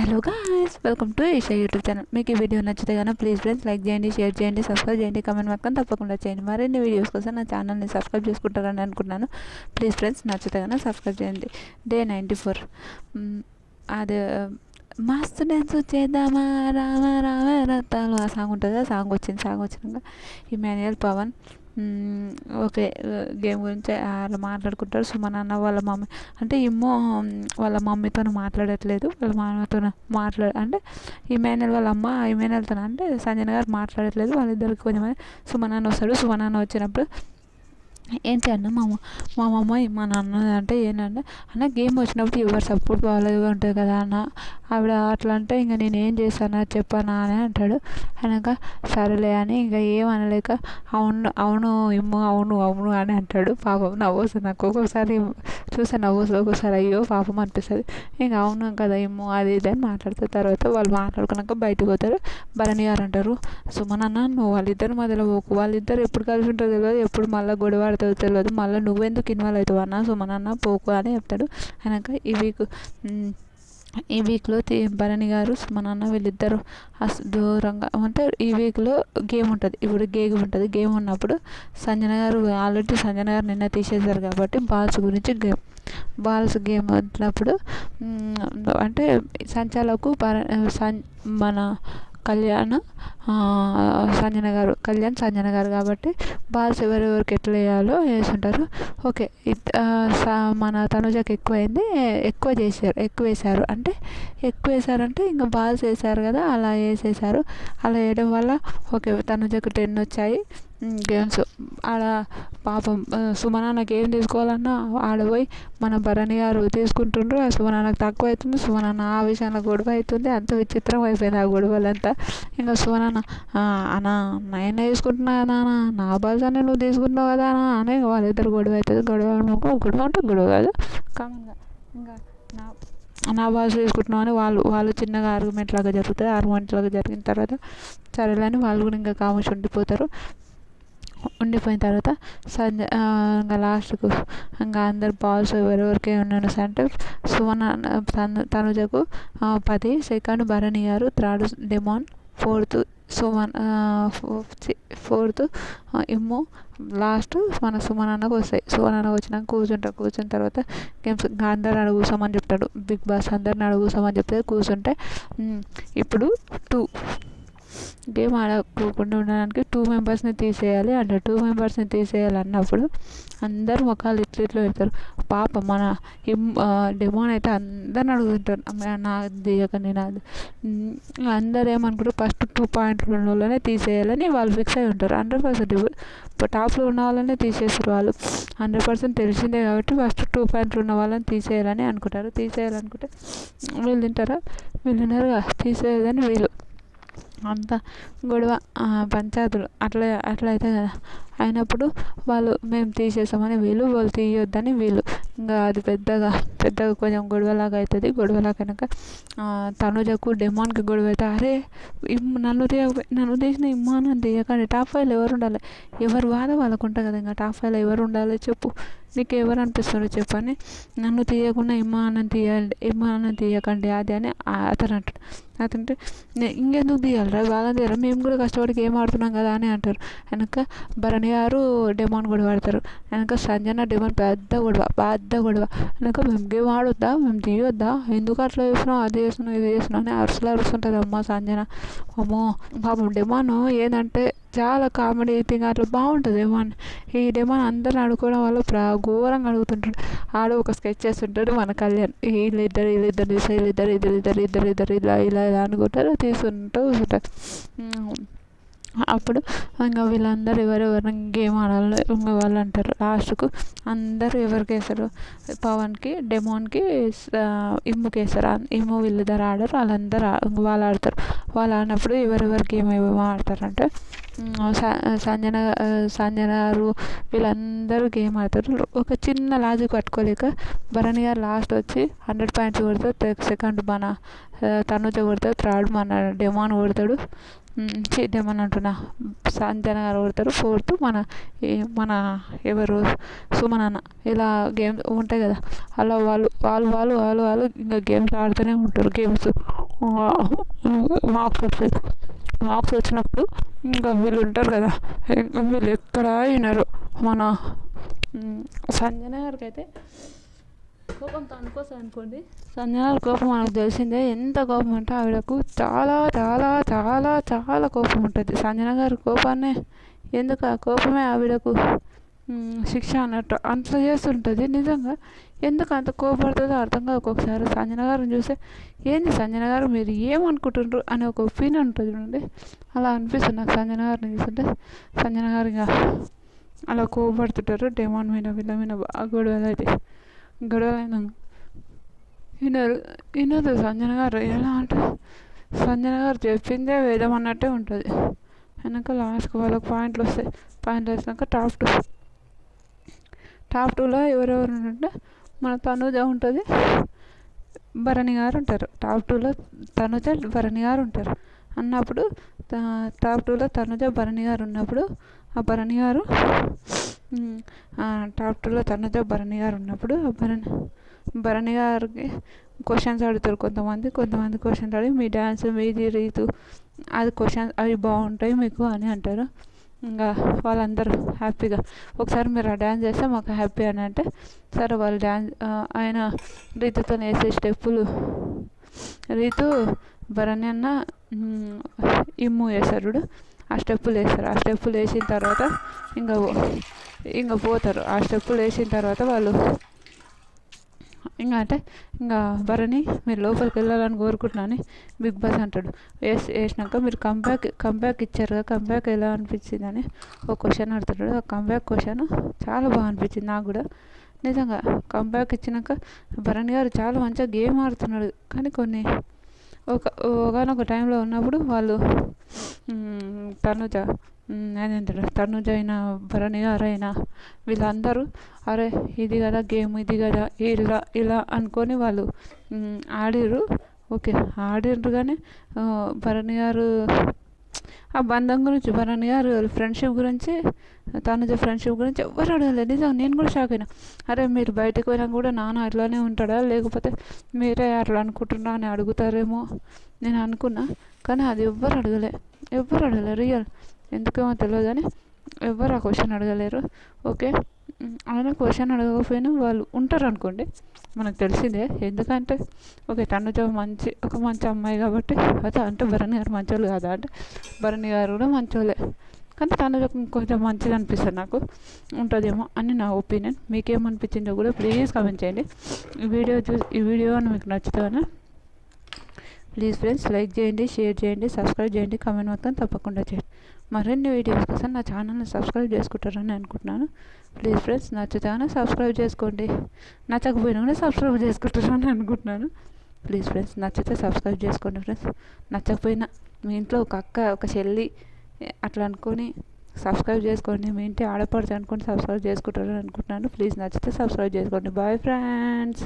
Hello guys, welcome to Eesha YouTube channel. మీకు ఈ video నచ్చితే కనుక ప్లీజ్ ఫ్రెండ్స్ లైక్ చేయండి, షేర్ చేయండి, సబ్స్క్రైబ్ చేయండి, కామెంట్ మాత్రం తప్పకుండా చేయండి. మరిన్ని వీడియోస్ కోసం నా ఛానల్ని సబ్స్క్రైబ్ చేసుకుంటారని అనుకుంటున్నాను. ప్లీజ్ ఫ్రెండ్స్ నచ్చితే కనుక సబ్స్క్రైబ్ చేయండి. డే 94 అది మస్తు డ్యాన్స్ చేద్దామా రామ రామ రత్తాలు ఆ సాంగ్ ఉంటుంది. ఆ సాంగ్ వచ్చినాక ఇమాన్యుయల్ పవన్ ఓకే గేమ్ గురించి అలా మాట్లాడుకుంటారు. సుమన్ అన్న వాళ్ళ మమ్మీ అంటే ఏమో వాళ్ళ మమ్మీతో మాట్లాడట్లేదు, వాళ్ళ మామతో అంటే ఇమాన్యుయల్ వాళ్ళ అమ్మ ఇమాన్యుయల్తో అంటే సంజన గారు మాట్లాడట్లేదు. వాళ్ళిద్దరికి కొంచెం సుమన్ అన్న వస్తాడు. సుమన్ అన్న వచ్చినప్పుడు ఏంటి అన్న మా మమ్మ మా నాన్న అంటే ఏంటంటే అన్న గేమ్ వచ్చినప్పుడు ఎవరు సపోర్ట్ వాళ్ళది ఉంటుంది కదా అన్న, ఆవిడ అట్లా అంటే ఇంకా నేను ఏం చేస్తానా చెప్పానా అని అంటాడు. అనక సరేలే అని ఇంకా ఏం అనలేక అవును ఏమో అవును అని అంటాడు. పాపం నవ్వు వస్తుంది నాకు, ఒక్కొక్కసారి చూస్తే నవ్వు వస్తుంది, ఒక్కొక్కసారి అయ్యో పాపం అనిపిస్తుంది. ఇంకా అవును కదా ఏమో అది ఇది అని మాట్లాడుతారు. తర్వాత వాళ్ళు మాట్లాడుకున్నాక బయటకు పోతారు. భరణి గారు అంటారు, సుమన్ అన్న నువ్వు వాళ్ళిద్దరి మధ్యలో పోకు, వాళ్ళిద్దరు ఎప్పుడు కలిసి ఉంటుందో తెలియదు, ఎప్పుడు మళ్ళీ గొడవ ఆడుతుందో తెలియదు, మళ్ళీ నువ్వెందుకు ఇన్వాల్వ్ అవుతావు అన్న సుమన్ అన్న పోకు అని చెప్తాడు. అనక ఈ వీక్లో భరణి గారు సుమన్ అన్న వీళ్ళిద్దరు దూరంగా అంటే ఈ వీక్లో గేమ్ ఉంటుంది. ఇప్పుడు గేమ్ ఉన్నప్పుడు సంజన గారు నిన్న తీసేశారు కాబట్టి బాల్స్ గేమ్ వచ్చినప్పుడు అంటే సంచాలకు మన కళ్యాణ్ సంజన గారు కాబట్టి బాల్స్ ఎవరెవరికి ఎట్లా వేయాలో వేసుంటారు. ఓకే మన తనుజకి ఎక్కువ వేసారంటే ఇంకా బాల్స్ వేసారు కదా అలా వేసేసారు. అలా వేయడం వల్ల ఓకే తనుజకు 10 వచ్చాయి గేమ్స్. ఆడ పాపం సుమనాన్న గేమ్ తీసుకోవాలన్నా ఆడపోయి మన భరణి గారు తీసుకుంటుండ్రు. ఆ సుమనాన్నకు తక్కువ అవుతుంది. సుమనాన్న ఆ విషయంలో గొడవ అవుతుంది. అంత విచిత్రం అయిపోయింది ఆ గొడవలంతా. ఇంకా సుమనాన్న అన్నా నేను తీసుకుంటున్నా కదా అన్న, నా బాల్స్ అని నువ్వు తీసుకుంటున్నావు కదా అన్న అని వాళ్ళిద్దరు గొడవ అవుతుంది. గొడవ కాదు కామన్గా ఇంకా నా బాల్స్ తీసుకుంటున్నావు అని వాళ్ళు చిన్నగా ఆర్గ్యుమెంట్ లాగా జరుగుతుంది. ఆర్గ్యుమెంట్ లాగా జరిగిన తర్వాత సరేలేని వాళ్ళు కూడా ఇంకా కామర్స్ ఉండిపోయిన తర్వాత ఇంకా లాస్ట్కు ఇంకా అందరు బాల్స్ ఎవరెవరికి ఉన్నాను అంటే తనుజకు 10, second Bharani garu, third demon, fourth ఇమ్ము, లాస్ట్ మన సుమన్ అన్నకు వస్తాయి. సుమన్ అన్నకు వచ్చినాక కూర్చున్న తర్వాత గేమ్స్ అందరిని అడుగు కూర్చోమని చెప్తాడు. బిగ్ బాస్ అందరిని అడుగు కూర్చోమని చెప్తే కూర్చుంటే ఇప్పుడు గేమ్ ఆడకోకుండా ఉండడానికి 2 మెంబర్స్ని తీసేయాలి అంటే 2 మెంబర్స్ని తీసేయాలన్నప్పుడు అందరు ముఖాలు ఇట్లా పెడతారు. పాప మన డెమోన్ అయితే అందరిని అడుగుతుంటారు, నా దిగకండి నాది. అందరు ఏమనుకుంటారు ఫస్ట్ 2 పాయింట్లు ఉన్న వాళ్ళనే తీసేయాలని వాళ్ళు ఫిక్స్ అయి ఉంటారు. 100% టాప్లో ఉన్న వాళ్ళనే తీసేస్తారు. వాళ్ళు 100% తెలిసిందే కాబట్టి ఫస్ట్ 2 పాయింట్లు ఉన్న వాళ్ళని తీసేయాలని అనుకుంటారు. తీసేయాలనుకుంటే వీళ్ళు విన్నారు తీసేయాలని వీళ్ళు అంతా గొడవ పంచాయతీలు అట్లా అవుతాయి కదా. అయినప్పుడు మేము తీసేసామని వాళ్ళు తీయొద్దని వీళ్ళు ఇంకా అది పెద్దగా కొంచెం గొడవలాగా అవుతుంది. గొడవలాగా అయినాక తనుజకు డెమాన్కి గొడవ అయితే అరే నన్ను తీసిన ఇమ్మాను తీయకండి, టాప్ 5లో ఎవరు ఉండాలి, ఎవరు బాధ వాళ్ళకు ఉంటుంది కదా. ఇంకా టాప్ 5లో ఎవరు ఉండాలి చెప్పు, నీకు ఎవరు అనిపిస్తారో చెప్పని, నన్ను తీయకుండా ఇమ్మానం తీయకండి అది అని అతను అంటాడు. అతనంటే ఇంకెందుకు తీయాలరా, వాళ్ళని తీయాలి, మేము కూడా కష్టపడి గేమ్ ఆడుతున్నాం కదా అని అంటారు. వెనక భరణి గారు డెమాన్ గొడవ ఆడతారు. వెనక సంజన డెమాన్ పెద్ద గొడవ వెనక మేము గేమ్ ఆడొద్దా, మేము తీయొద్దా, ఎందుకు అట్లా చేస్తున్నావు, అది చేస్తున్నావు ఇది చేస్తున్నావు అని అరుస్తుంటుంది అమ్మ సంజన. అమ్మో పాపం డెమాన్ ఏంటంటే చాలా కామెడీ థింగ్ అట్లా బాగుంటుంది డెమాన్. ఈ డెమాన్ అందరిని అడుకోవడం వల్ల ఘోరంగా అడుగుతుంటాడు. ఆడ ఒక స్కెచ్ చేస్తుంటాడు మన కళ్యాణ్, వీళ్ళిద్దరు ఇలా అనుకుంటారు, తీసుకుంటూ కూర్చుంటారు. అప్పుడు ఇంకా వీళ్ళందరూ ఎవరెవరిని గేమ్ ఆడాలి ఇంకా వాళ్ళు అంటారు. లాస్ట్కు అందరూ ఎవరికి వేస్తారు, పవన్కి, డెమాన్కి, ఇమ్ముకి వేస్తారు. ఇమ్ము వీళ్ళిద్దరు ఆడరు, వాళ్ళందరూ వాళ్ళు ఆడతారు. వాళ్ళు ఆడినప్పుడు ఎవరెవరు గేమ్ ఏమేమో ఆడతారంటే సంజన గారు వీళ్ళందరూ గేమ్ ఆడతారు. ఒక చిన్న లాజిక్ పట్టుకోలేక భరణి గారు లాస్ట్ వచ్చి 100 పాయింట్స్ కొడతారు. సెకండ్ మన తనుజ కొడతారు. థర్డ్ మన డెమాన్ కొడతాడు. డెమాన్ అంటున్నా సంజన గారు కొడతారు. ఫోర్త్ మన ఎవరు సుమన్ అన్న. ఇలా గేమ్స్ ఉంటాయి కదా, అలా వాళ్ళు ఇంకా గేమ్స్ ఆడుతూనే ఉంటారు. గేమ్స్ మార్క్స్ వస్తాయి. మార్క్స్ వచ్చినప్పుడు ఇంకా వీళ్ళు ఉంటారు కదా, వీళ్ళు ఎక్కడ వినరు. మన సంజన గారికి అయితే కోపం తనుకోసం అనుకోండి. సంజన గారి కోపం మనకు తెలిసిందే. ఎంత కోపం అంటే ఆవిడకు చాలా చాలా చాలా చాలా కోపం ఉంటుంది. సంజన గారి కోపాన్నే ఎందుకు ఆ కోపమే ఆవిడకు శిక్ష అన్నట్టు అట్లా చేస్తుంటుంది. నిజంగా ఎందుకు అంత కోపడుతుందో అర్థం కాదు. ఒక్కొక్కసారి సంజన గారిని చూస్తే ఏంది సంజన గారు మీరు ఏమనుకుంటుండ్రు అనే ఒక ఒపీనియన్ ఉంటుంది చూడండి. అలా అనిపిస్తుంది నాకు సంజన గారిని చూస్తుంటే. సంజన గారు ఇంకా అలా కోపడుతుంటారు డెమాన్ మీద, వీళ్ళ మీద బాగా గొడవలు అయితే. గొడవలైనా వినరు సంజన గారు. ఎలా అంటే సంజన గారు చెప్పిందే వేదం అన్నట్టే ఉంటుంది. వెనక లాస్ట్కి వాళ్ళకి పాయింట్లు వస్తాయి. పాయింట్లు వేసినాక టాప్ టూలో ఎవరెవరు ఉంటే మన తనుజ ఉంటుంది, భరణి గారు ఉంటారు. టాప్ టూలో తనుజ, భరణి గారు ఉంటారు అన్నప్పుడు, టాప్ టూలో తనుజ, భరణి గారు ఉన్నప్పుడు ఆ భరణి గారు టాప్ టూలో తనుజ, భరణి గారు ఉన్నప్పుడు భరణి గారికి క్వశ్చన్స్ అడుగుతారు కొంతమంది క్వశ్చన్స్ అడిగి మీ డ్యాన్స్ మీది రీతు అది క్వశ్చన్స్ అవి బాగుంటాయి మీకు అని అంటారు. ఇంకా వాళ్ళందరూ హ్యాపీగా ఒకసారి మీరు ఆ డ్యాన్స్ చేస్తే మాకు హ్యాపీ అని అంటే సరే వాళ్ళు డ్యాన్స్ ఆయన రీతుతో వేసే స్టెప్పులు రీతు భరణి అన్న ఇమ్ము వేస్తారు. ఆ స్టెప్పులు వేసిన తర్వాత ఇంకా పోతారు. ఆ స్టెప్పులు వేసిన తర్వాత వాళ్ళు ఇంకా భరణి మీరు లోపలికి వెళ్ళాలని కోరుకుంటున్నాను బిగ్ బాస్ అంటాడు. వేసినాక మీరు కంబ్యాక్ ఇచ్చారు కదా, కంబ్యాక్ ఎలా అనిపించింది అని ఒక క్వశ్చన్ అడుగుతాడు. ఆ కంబ్యాక్ క్వశ్చన్ చాలా బాగా అనిపించింది నాకు కూడా. నిజంగా కంబ్యాక్ ఇచ్చినాక భరణి గారు చాలా మంచిగా గేమ్ ఆడుతున్నాడు. కానీ ఒకనొక టైంలో ఉన్నప్పుడు వాళ్ళు తనుజ అయినా భరణి గారు అయినా వీళ్ళందరూ అరే ఇది కదా గేమ్, ఇది కదా ఇలా అనుకొని వాళ్ళు ఆడిర్రు. ఓకే ఆడిర్రు కానీ భరణి గారు ఆ బంధం గురించి, భరణి గారు ఫ్రెండ్షిప్ గురించి, తనుజ ఫ్రెండ్షిప్ గురించి ఎవ్వరు అడగలేదు. నిజంగా నేను కూడా షాక్ అయినా. అరే మీరు బయటకు పోయినా కూడా నాన్న అట్లానే ఉంటాడా, లేకపోతే మీరే అట్లా అనుకుంటున్నా అని అడుగుతారేమో నేను అనుకున్నా. కానీ అది ఎవ్వరు అడగలే రియల్. ఎందుకేమో తెలియదు కానీ ఎవ్వరు ఆ క్వశ్చన్ అడగలేరు. ఓకే ఆయన క్వశ్చన్ అడగకపోయినా వాళ్ళు ఉంటారు అనుకోండి, మనకు తెలిసిందే. ఎందుకంటే ఓకే తనుజ ఒక మంచి అమ్మాయి కాబట్టి అదే అంటే భరణి గారు మంచోళ్ళు కాదా అంటే భరణి గారు కూడా మంచోళ్ళే. కానీ తనుజ కొంచెం మంచిగా అనిపిస్తుంది నాకు, ఉంటుందేమో అని నా ఒపీనియన్. మీకేమనిపించిందో కూడా ప్లీజ్ కామెంట్ చేయండి. ఈ వీడియో మీకు నచ్చుతుందని ప్లీజ్ ఫ్రెండ్స్ లైక్ చేయండి, షేర్ చేయండి, సబ్స్క్రైబ్ చేయండి, కామెంట్ మాత్రం తప్పకుండా చేయండి. మరిన్ని వీడియోస్ కోసం నా ఛానల్ని సబ్స్క్రైబ్ చేసుకుంటారని అనుకుంటున్నాను. ప్లీజ్ ఫ్రెండ్స్ నచ్చుతానే సబ్స్క్రైబ్ చేసుకోండి, నచ్చకపోయినా కూడా సబ్స్క్రైబ్ చేసుకుంటారని అనుకుంటున్నాను. ప్లీజ్ ఫ్రెండ్స్ నచ్చితే సబ్స్క్రైబ్ చేసుకోండి ఫ్రెండ్స్. నచ్చకపోయినా మీ ఇంట్లో ఒక అక్క ఒక చెల్లి అట్లా అనుకొని సబ్స్క్రైబ్ చేసుకోండి. మీ ఇంటి ఆడపడుచు అనుకొని సబ్స్క్రైబ్ చేసుకుంటారని అనుకుంటున్నాను. ప్లీజ్ నచ్చితే సబ్స్క్రైబ్ చేసుకోండి. Bye friends.